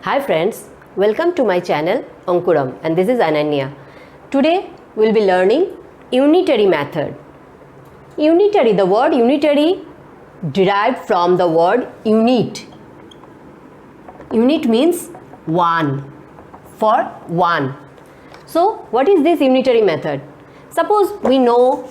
Hi friends, welcome to my channel Ankuram and this is Ananya. Today we will be learning unitary method. Unitary, the word unitary derived from the word unit. Unit means one, for one. So what is this unitary method? Suppose we know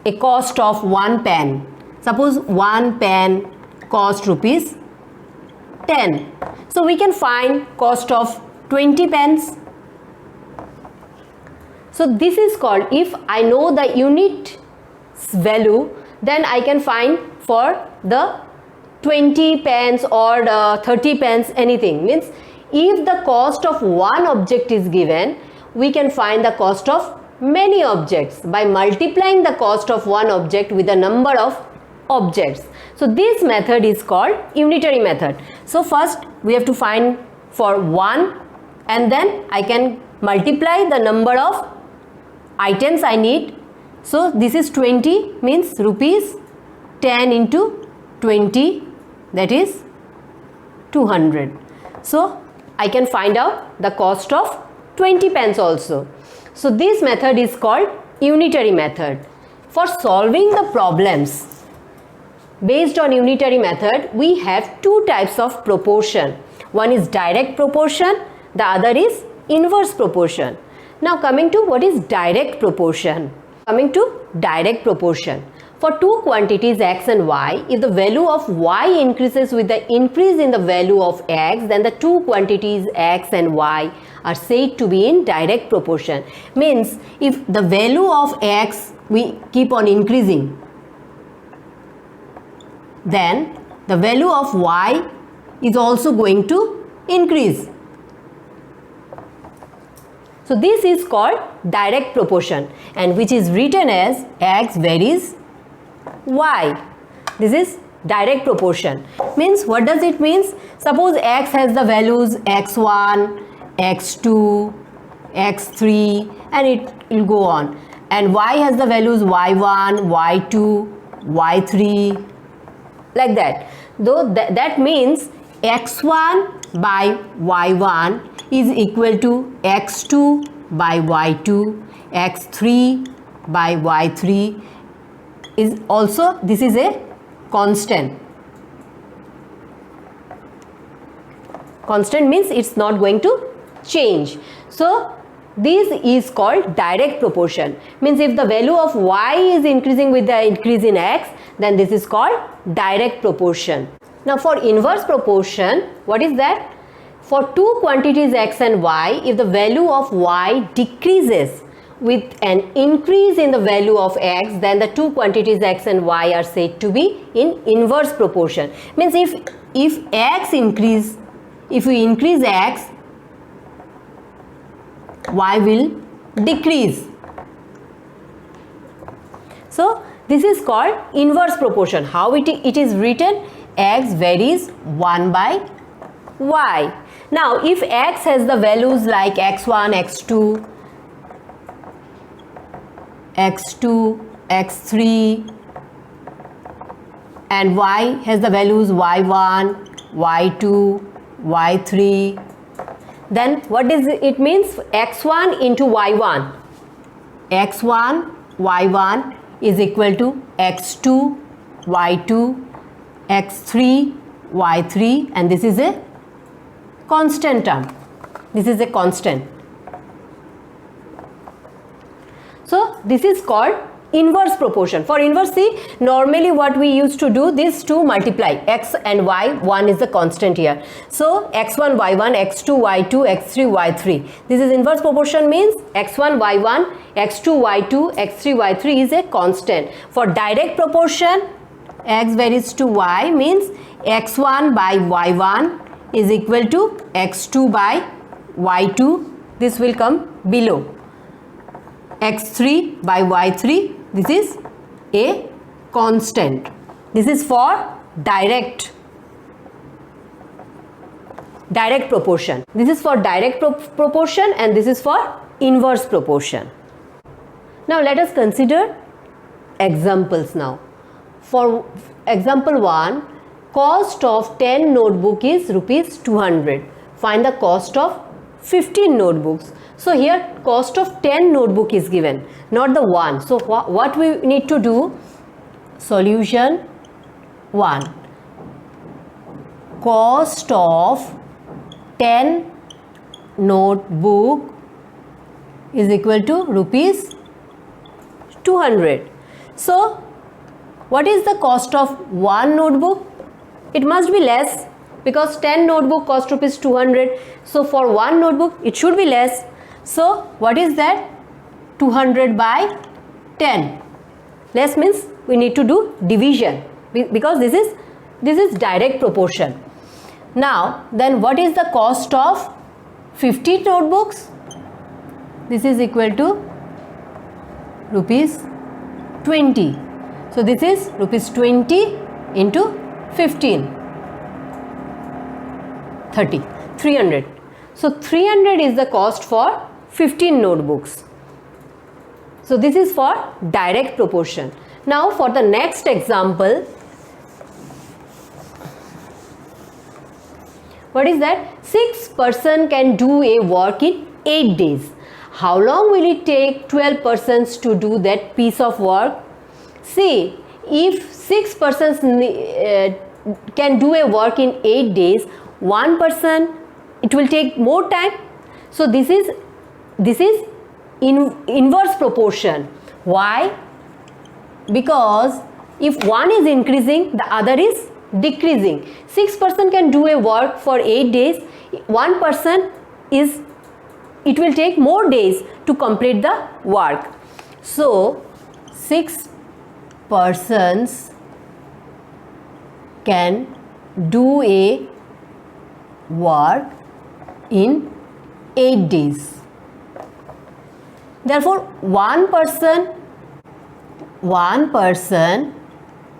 a cost of one pen. Suppose one pen cost rupees 10. So we can find cost of 20 pens. So this is called, if I know the unit value, then I can find for the 20 pens or the 30 pens, anything. Means if the cost of one object is given, we can find the cost of many objects by multiplying the cost of one object with the number of objects. So this method is called unitary method. So first we have to find for 1 and then I can multiply the number of items I need. So this is 20 means rupees 10 into 20, that is 200. So I can find out the cost of 20 pens also. So this method is called unitary method. For solving the problems based on unitary method, we have two types of proportion. One is direct proportion, the other is inverse proportion. Now coming to what is direct proportion. Coming to direct proportion. For two quantities x and y, if the value of y increases with the increase in the value of x, then the two quantities x and y are said to be in direct proportion. Means if the value of x we keep on increasing, then the value of y is also going to increase. So this is called direct proportion, and which is written as x varies y. This is direct proportion. Means what does it mean? Suppose x has the values x1, x2, x3 and it will go on, and y has the values y1, y2, y3, like that. Though that means x1 by y1 is equal to x2 by y2, x3 by y3 is also, this is a constant. Constant means it's not going to change. So this is called direct proportion. Means if the value of y is increasing with the increase in x, then this is called direct proportion. Now for inverse proportion, what is that? For two quantities x and y, if the value of y decreases with an increase in the value of x, then the two quantities x and y are said to be in inverse proportion. Means if x increase, if we increase x, y will decrease. So this is called inverse proportion. How it is written? X varies 1 by y. Now if x has the values like x1, x2, x2, x3 and y has the values y1, y2, y3, then what does it means? x1 into y1. x1, y1 is equal to x2, y2, x3, y3, and this is a constant term. This is a constant. So this is called inverse proportion. For inverse, see, normally what we used to do, these two multiply, x and y, one is the constant here. So x1, y1, x2, y2, x3, y3. This is inverse proportion, means x1, y1, x2, y2, x3, y3 is a constant. For direct proportion, x varies to y means x1 by y1 is equal to x2 by y2. This will come below. x3 by y3, this is a constant. This is for direct proportion. This is for direct proportion and this is for inverse proportion. Now let us consider examples now. For example 1, cost of 10 notebook is rupees 200. find the cost of 15 notebooks. So here cost of 10 notebook is given, not the one. So what we need to do? Solution 1. Cost of 10 notebook is equal to rupees 200. So what is the cost of one notebook? It must be less, because 10 notebook cost rupees 200. So for one notebook it should be less. So what is that? 200 by 10. Less means we need to do division, because this is direct proportion. Now then, what is the cost of 50 notebooks? This is equal to rupees 20. So this is rupees 20 into 15, 30, 300. So 300 is the cost for 15 notebooks. So this is for direct proportion. Now for the next example, what is that? 6 persons can do a work in 8 days. How long will it take 12 persons to do that piece of work? See, if 6 persons can do a work in 8 days, one person, it will take more time. So this is inverse proportion. Why? Because if one is increasing, the other is decreasing. 6 persons can do a work for 8 days. One person is, it will take more days to complete the work. So 6 persons can do a work in 8 days. Therefore one person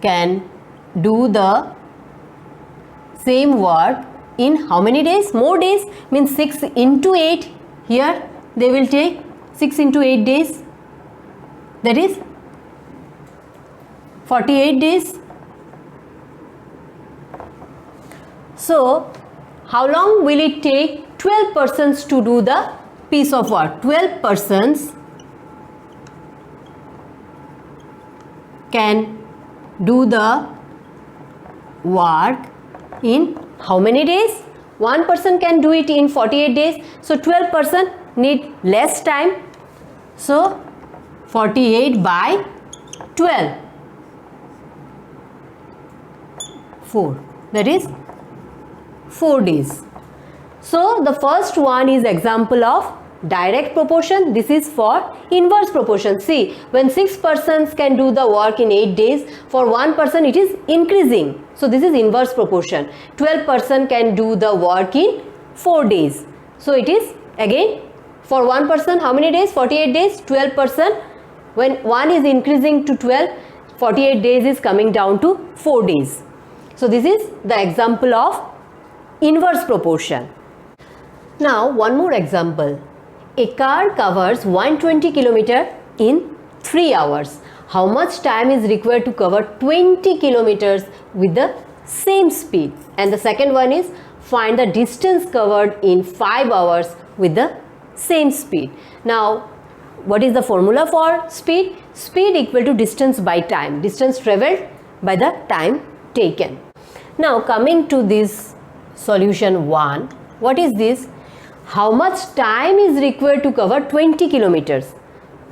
can do the same work in how many days? More days, means 6 into 8. Here they will take 6 into 8 days, that is 48 days. So how long will it take 12 persons to do the piece of work? 12 persons can do the work in how many days? One person can do it in 48 days. So 12 persons need less time. So 48 by 12, 4, that is 4 days. So the first one is example of direct proportion. This is for inverse proportion. See, when 6 persons can do the work in 8 days, for one person it is increasing. So this is inverse proportion. 12 persons can do the work in 4 days. So it is again for one person how many days? 48 days. 12 persons, when one is increasing to 12, 48 days is coming down to 4 days. So this is the example of inverse proportion. Now one more example. A car covers 120 km in 3 hours. How much time is required to cover 20 kilometers with the same speed? And the second one is find the distance covered in 5 hours with the same speed. Now what is the formula for speed? Speed equal to distance by time. Distance travelled by the time taken. Now coming to this solution 1. What is this? How much time is required to cover 20 kilometers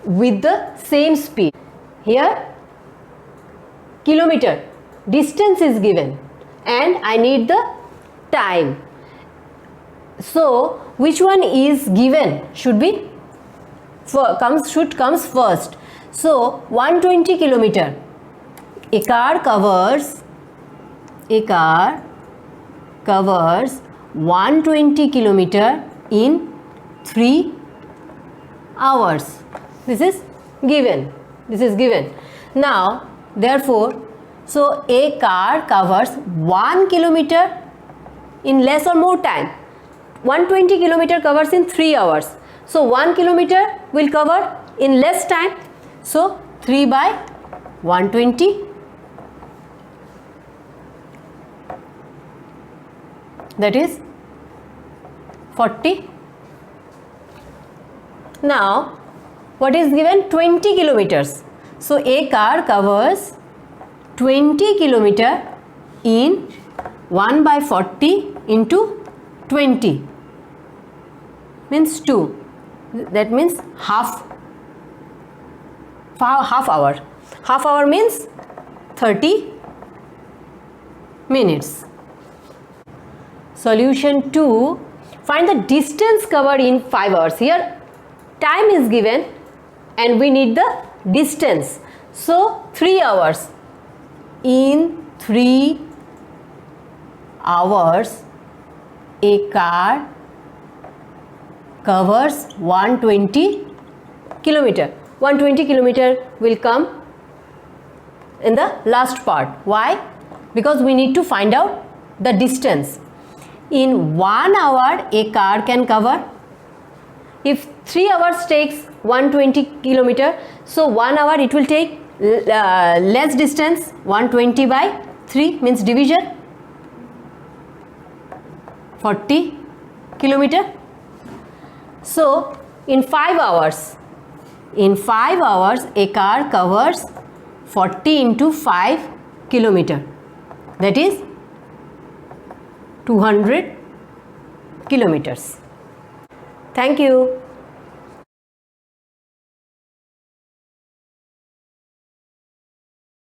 with the same speed? Here kilometer, distance is given and I need the time. So which one is given? Should be comes first. So 120 kilometer. A car covers 120 kilometer in 3 hours. This is given. Now therefore, so a car covers 1 kilometer in less or more time. 120 kilometer covers in 3 hours. So 1 kilometer will cover in less time. So 3 by 120, that is 40. Now what is given? 20 kilometers. So a car covers 20 kilometer in 1 by 40 into 20 means 2. That means half hour. Half hour means 30 minutes. Solution 2. Find the distance covered in 5 hours. Here time is given and we need the distance. So 3 hours. In 3 hours a car covers 120 kilometer. 120 kilometer will come in the last part. Why? Because we need to find out the distance. In 1 hour a car can cover. If 3 hours takes 120 kilometer, so 1 hour it will take less distance. 120 by 3 means division, 40 kilometer. So in 5 hours a car covers 40 into 5 kilometer, that is 200 kilometers. Thank you.